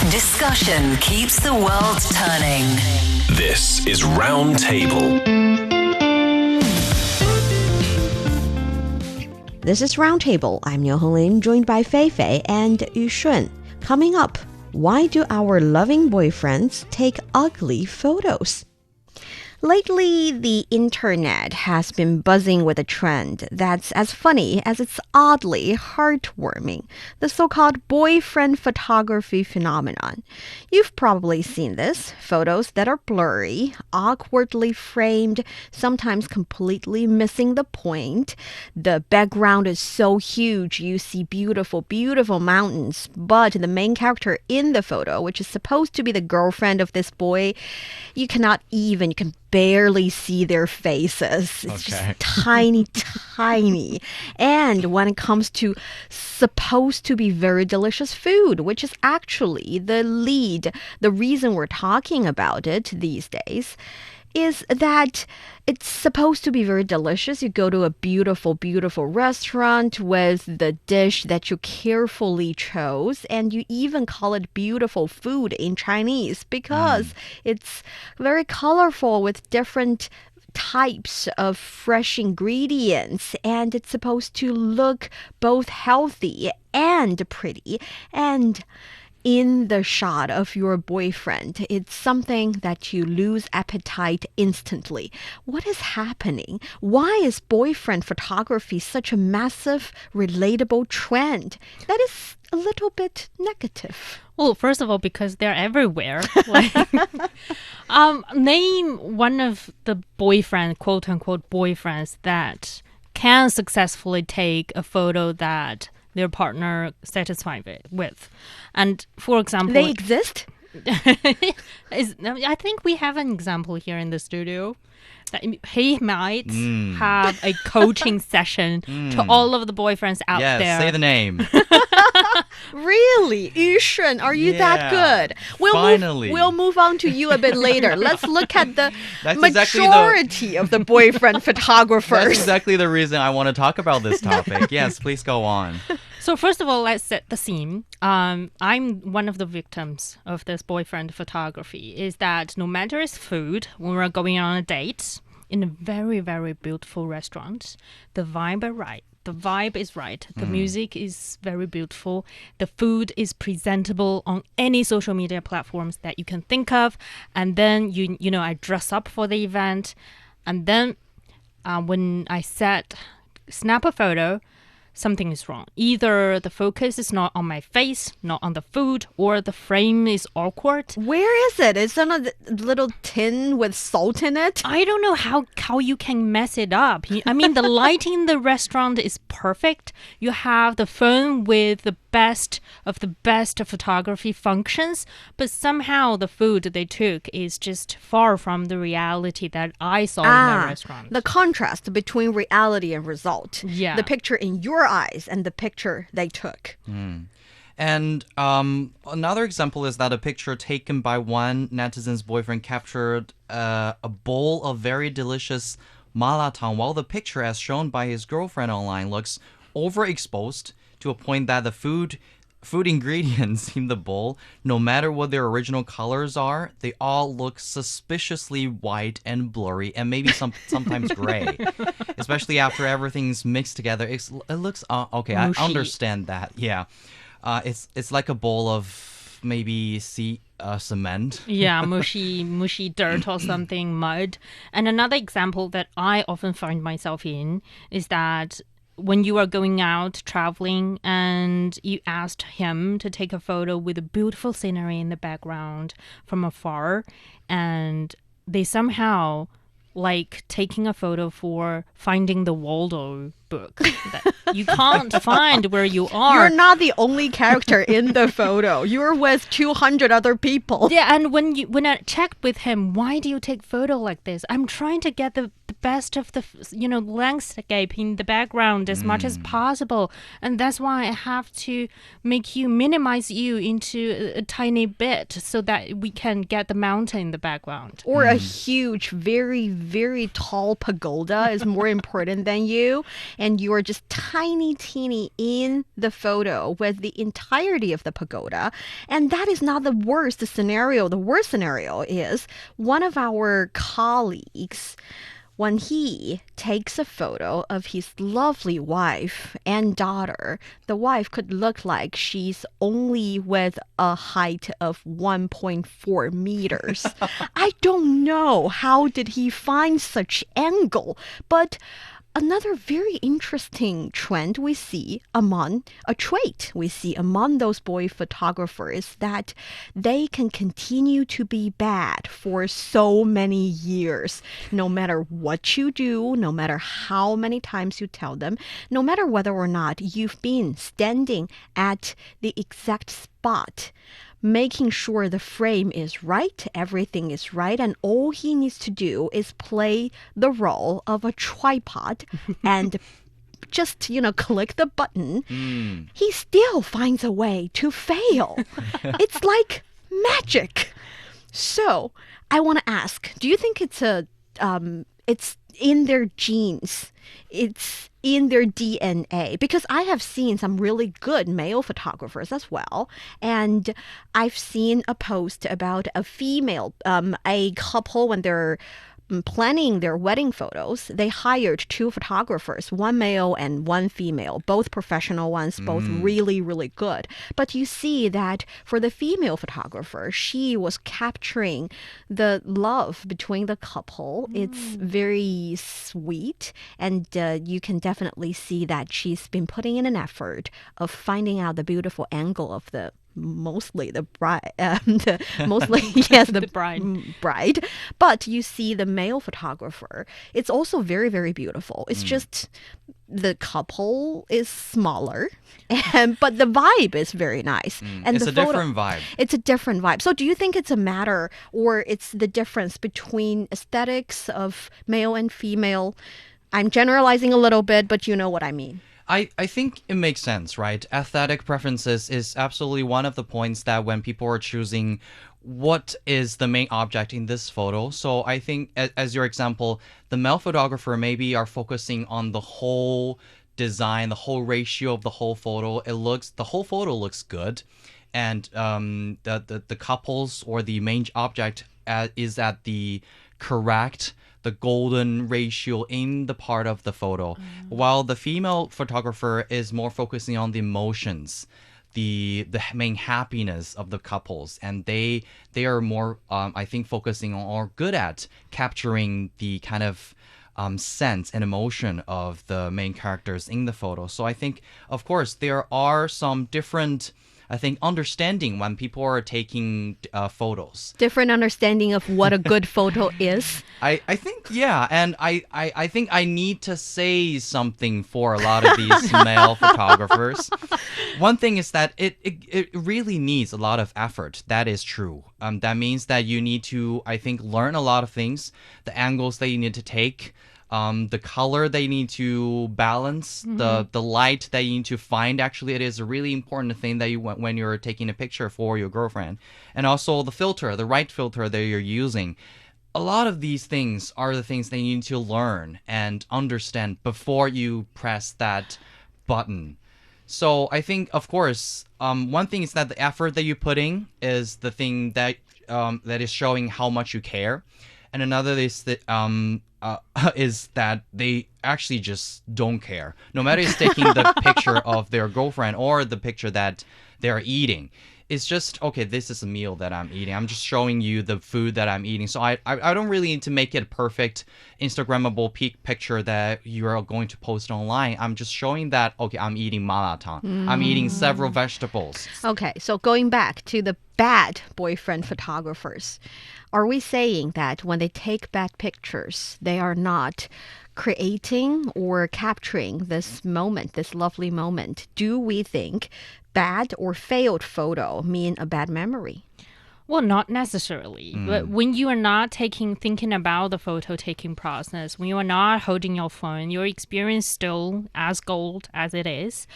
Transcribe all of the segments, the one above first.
Discussion keeps the world turning. This is Roundtable. This is Roundtable. I'm Niu Honglin, joined by Fei Fei and Yushun. Coming up, why do our loving boyfriends take ugly photos? Lately, the internet has been buzzing with a trend that's as funny as it's oddly heartwarming, the so-called boyfriend photography phenomenon. You've probably seen this, photos that are blurry, awkwardly framed, sometimes completely missing the point. The background is so huge, you see beautiful, beautiful mountains, but the main character in the photo, which is supposed to be the girlfriend of this boy, you can barely see their faces. It's just tiny, tiny. And when it comes to supposed to be very delicious food, which is actually the reason we're talking about it these days, is that it's supposed to be very delicious. You go to a beautiful, beautiful restaurant with the dish that you carefully chose, and you even call it beautiful food in Chinese because it's very colorful with different types of fresh ingredients, and it's supposed to look both healthy and pretty. And in the shot of your boyfriend, it's something that you lose appetite instantly. What is happening? Why is boyfriend photography such a massive, relatable trend that is a little bit negative? Well, first of all, because they're everywhere. Name one of the boyfriend, quote-unquote boyfriends, that can successfully take a photo that their partner satisfied with. And for example, they exist? I think we have an example here in the studio. That he might have a coaching session to all of the boyfriends out there. Yes, say the name. Really? Yushun, are you that good? Finally. We'll move on to you a bit later. Let's look at the That's majority of the boyfriend photographers. That's exactly the reason I want to talk about this topic. Yes, please go on. So first of all, let's set the scene. I'm one of the victims of this boyfriend photography. Is that no matter it's food, when we're going on a date in a very, very beautiful restaurant, the vibe is right. The vibe is right. The music is very beautiful. The food is presentable on any social media platforms that you can think of. And then, I dress up for the event. And then when I snap a photo, something is wrong. Either the focus is not on my face, not on the food, or the frame is awkward. Where is it? It's on a little tin with salt in it. I don't know how you can mess it up. I mean, the lighting in the restaurant is perfect. You have the phone with the best of photography functions, but somehow the food they took is just far from the reality that I saw in the restaurant. The contrast between reality and result. Yeah. The picture in your eyes and the picture they took. And another example is that a picture taken by one netizen's boyfriend captured a bowl of very delicious malatang, while the picture as shown by his girlfriend online looks overexposed to a point that the food ingredients in the bowl, no matter what their original colors are, they all look suspiciously white and blurry and maybe sometimes gray. Especially after everything's mixed together. It looks okay, mushy. I understand that. Yeah. It's like a bowl of maybe cement. Yeah, mushy dirt or something, mud. And another example that I often find myself in is that when you are going out traveling and you asked him to take a photo with a beautiful scenery in the background from afar, and they somehow like taking a photo for Finding the Waldo book that you can't find where you are. You're not the only character in the photo. You're with 200 other people. Yeah, and when I checked with him, why do you take photo like this? I'm trying to get the best of the landscape in the background as much as possible, and that's why I have to minimize you into a tiny bit so that we can get the mountain in the background. Or a huge, very, very tall pagoda is more important than you, and you're just tiny, teeny in the photo with the entirety of the pagoda. And that is not the worst scenario. The worst scenario is one of our colleagues, when he takes a photo of his lovely wife and daughter, the wife could look like she's only with a height of 1.4 meters. I don't know how did he find such angle, but another very interesting trend we see among those boy photographers that they can continue to be bad for so many years. No matter what you do, no matter how many times you tell them, no matter whether or not you've been standing at the exact spot, making sure the frame is right, everything is right, and all he needs to do is play the role of a tripod and just, click the button. He still finds a way to fail. It's like magic. So I want to ask, do you think it's in their genes? It's in their DNA, because I have seen some really good male photographers as well, and I've seen a post about a couple when they're planning their wedding photos. They hired two photographers, one male and one female, both professional ones, both really, really good. But you see that for the female photographer, she was capturing the love between the couple. It's very sweet, and you can definitely see that she's been putting in an effort of finding out the beautiful angle of the mostly the bride, bride. But you see the male photographer, it's also very, very beautiful. It's just the couple is smaller, but the vibe is very nice. And it's a different vibe. It's a different vibe. So do you think it's a matter, or it's the difference between aesthetics of male and female? I'm generalizing a little bit, but you know what I mean. I think it makes sense, right? Aesthetic preferences is absolutely one of the points that when people are choosing what is the main object in this photo. So I think, as your example, the male photographer maybe are focusing on the whole design, the whole ratio of the whole photo. The whole photo looks good, and the couples or the main object is at the correct, the golden ratio in the part of the photo, while the female photographer is more focusing on the emotions, the main happiness of the couples, and they are more I think focusing on, or good at capturing the kind of sense and emotion of the main characters in the photo. So I think, of course, there are some different, I think, understanding when people are taking photos. Different understanding of what a good photo is. I think, yeah. And I think I need to say something for a lot of these male photographers. One thing is that it really needs a lot of effort. That is true. That means that you need to, I think, learn a lot of things, the angles that you need to take, the color they need to balance, the light that you need to find. Actually, it is a really important thing that you want when you're taking a picture for your girlfriend. And also the filter, the right filter that you're using. A lot of these things are the things that you need to learn and understand before you press that button. So I think, of course, one thing is that the effort that you put in is the thing that that is showing how much you care. And another is that is that they actually just don't care. No matter it's taking the picture of their girlfriend or the picture that they're eating. It's just, okay, this is a meal that I'm eating. I'm just showing you the food that I'm eating. So I don't really need to make it a perfect Instagrammable picture that you are going to post online. I'm just showing that, okay, I'm eating malatang. I'm eating several vegetables. Okay, so going back to the bad boyfriend photographers, are we saying that when they take bad pictures, they are not creating or capturing this moment, this lovely moment? Do we think bad or failed photo mean a bad memory? Well, not necessarily. But when you are not thinking about the photo taking process, when you are not holding your phone, your experience still as gold as it is.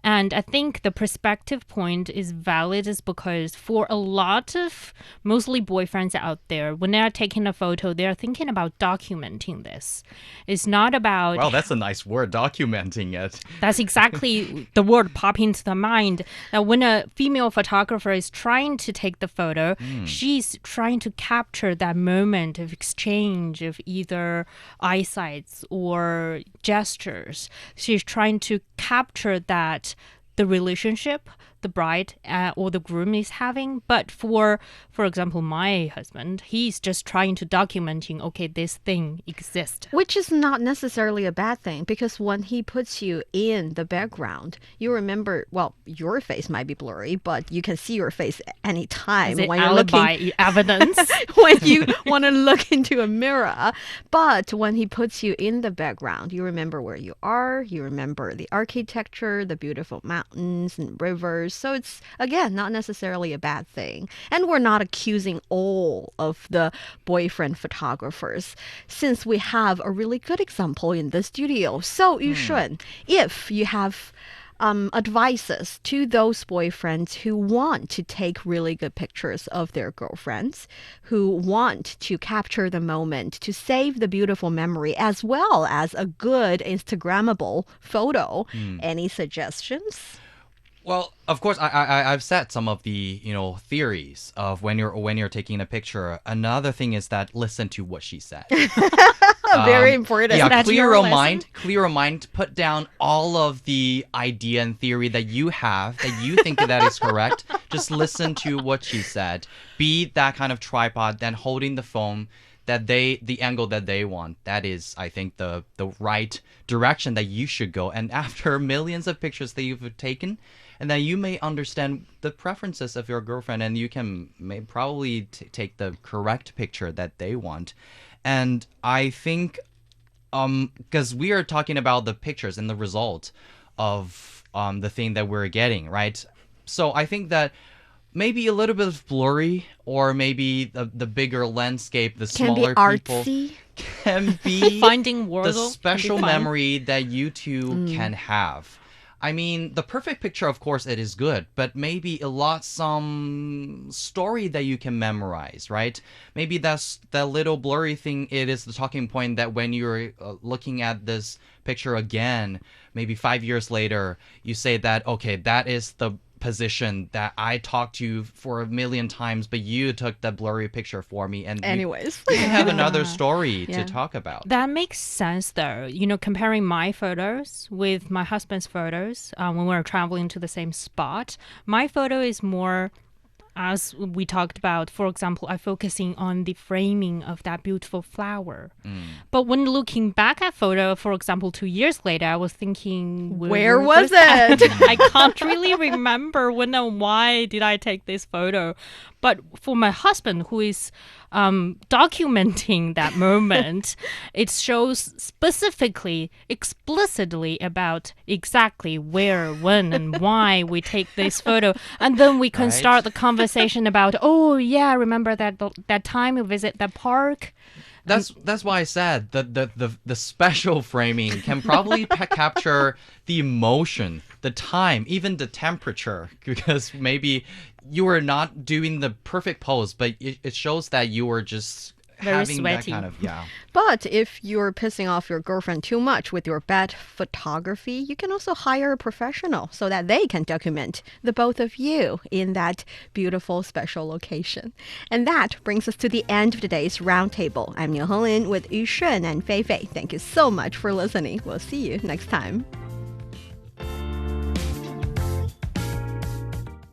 And I think the perspective point is valid is because for a lot of mostly boyfriends out there, when they are taking a photo, they are thinking about documenting this. It's not about... Wow, that's a nice word, documenting it. That's exactly the word popping into the mind. That when a female photographer is trying to take the photo, she's trying to capture that moment of exchange of either eyesights or gestures. She's trying to capture that the relationship the bride or the groom is having. But for example, my husband, he's just trying to documenting, okay, this thing exists. Which is not necessarily a bad thing, because when he puts you in the background, you remember, well, your face might be blurry, but you can see your face anytime Is it when you're alibi looking evidence? when you want to look into a mirror. But when he puts you in the background, you remember where you are, you remember the architecture, the beautiful mountains and rivers. So it's, again, not necessarily a bad thing. And we're not accusing all of the boyfriend photographers, since we have a really good example in the studio. So, Yushun, if you have advices to those boyfriends who want to take really good pictures of their girlfriends, who want to capture the moment, to save the beautiful memory, as well as a good Instagrammable photo, any suggestions? Well, of course, I've said some of the theories of when you're taking a picture. Another thing is that listen to what she said. Very important. Yeah, That's clear your your lesson? mind. Clear your mind. Put down all of the idea and theory that you have that you think that is correct. Just listen to what she said. Be that kind of tripod, then holding the phone. The angle that they want, that is, I think, the right direction that you should go. And after millions of pictures that you've taken, and then you may understand the preferences of your girlfriend, and you can probably take the correct picture that they want. And I think, because we are talking about the pictures and the result of the thing that we're getting, right? So I think that maybe a little bit of blurry, or maybe the bigger landscape, the smaller people can be Finding the Wordle special can be fun. memory that you two can have. I mean, the perfect picture, of course, it is good, but maybe some story that you can memorize, right? Maybe that's that little blurry thing. It is the talking point that when you're looking at this picture again, maybe 5 years later, you say that, okay, that is the position that I talked to you for a million times, but you took the blurry picture for me, and Anyways. we can have another story Yeah. to talk about. That makes sense, though. Comparing my photos with my husband's photos when we were traveling to the same spot, my photo is more, as we talked about, for example, I'm focusing on the framing of that beautiful flower. But when looking back at photo, for example, 2 years later, I was thinking, Where was that? it? I can't really remember when and why did I take this photo. But for my husband, who is documenting that moment, it shows specifically, explicitly about exactly where, when, and why we take this photo. And then we can Right. start the conversation about, oh, yeah, remember that time we visit that park? That's why I said the special framing can probably capture the emotion, the time, even the temperature, because maybe you were not doing the perfect pose, but it shows that you were just Very having sweaty. that kind of But if you're pissing off your girlfriend too much with your bad photography, you can also hire a professional so that they can document the both of you in that beautiful special location. And that brings us to the end of today's roundtable. I'm Niu Honglin with Yushun and Fei Fei. Thank you so much for listening. We'll see you next time.